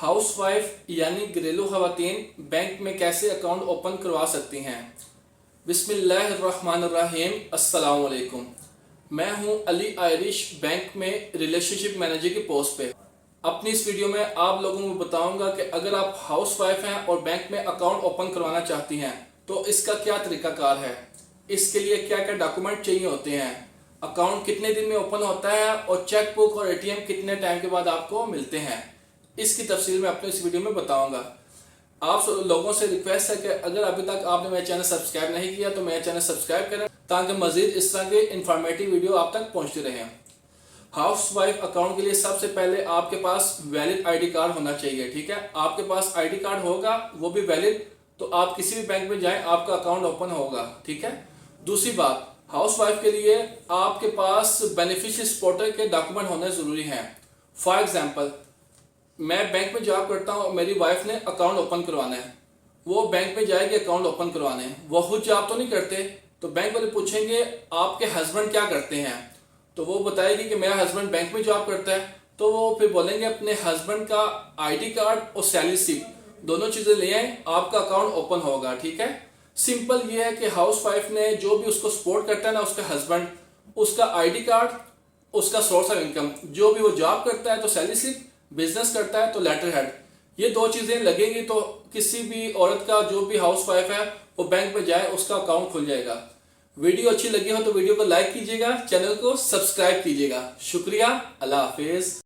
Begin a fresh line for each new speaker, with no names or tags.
Housewife यानी घरेलू खवातीन बैंक में कैसे अकाउंट ओपन करवा सकती हैं। बिस्मिल्लाहिर्रहमानिर्रहीम। अस्सलाम वालेकुम। मैं हूं अली आयरिश, बैंक में रिलेशनशिप मैनेजर की पोस्ट पे। अपनी इस वीडियो में आप लोगों को बताऊंगा कि अगर आप हाउसवाइफ हैं और बैंक में अकाउंट ओपन करवाना चाहती हैं तो इसका क्या तरीकाकार है, इसके लिए क्या क्या डॉक्यूमेंट चाहिए होते हैं, अकाउंट कितने दिन में ओपन होता है और चेक बुक और एटीएम कितने टाइम के बाद आपको मिलते हैं, इसकी तफसील मैं अपने इस वीडियो में बताऊंगा। आप लोगों से रिक्वेस्ट है कि अगर अभी तक आपने मेरा चैनल सब्सक्राइब नहीं किया तो मेरा चैनल सब्सक्राइब करें ताकि मजीद इस तरह के इंफॉर्मेटिव वीडियो आप तक पहुंचते रहें। हाउसवाइफ अकाउंट के लिए सबसे पहले आपके पास वैलिड आईडी कार्ड होना चाहिए। ठीक है, आपके पास आईडी कार्ड होगा, वो भी वैलिड, तो आप किसी भी बैंक में जाएं आपका अकाउंट ओपन होगा। ठीक है। दूसरी बात, हाउसवाइफ के लिए आपके पास बेनिफिशियरी सपोर्टर के डॉक्यूमेंट होने जरूरी हैं। फॉर एग्जाम्पल, मैं बैंक में जॉब करता हूँ और मेरी वाइफ ने अकाउंट ओपन करवाना है, वो बैंक में जाएगी अकाउंट ओपन करवाने, वो खुद जॉब तो नहीं करते, तो बैंक वाले पूछेंगे आपके हस्बैंड क्या करते हैं, तो वो बताएगी कि मेरा हस्बैंड बैंक में जॉब करता है, तो वो फिर बोलेंगे अपने हस्बैंड का आईडी कार्ड और सैलरी स्लिप दोनों चीजें ले आए, आपका अकाउंट ओपन होगा। ठीक है। सिंपल ये है कि हाउस वाइफ ने जो भी उसको सपोर्ट करता है ना, उसका हस्बैंड, उसका आईडी कार्ड, उसका सोर्स ऑफ इनकम, जो भी वो जॉब करता है तो सैलरी स्लिप, बिजनेस करता है तो लेटर हेड, ये दो चीजें लगेंगी तो किसी भी औरत का जो भी हाउस वाइफ है वो बैंक में जाए उसका अकाउंट खुल जाएगा। वीडियो अच्छी लगी हो तो वीडियो को लाइक कीजिएगा, चैनल को सब्सक्राइब कीजिएगा। शुक्रिया, अल्लाह हाफिज।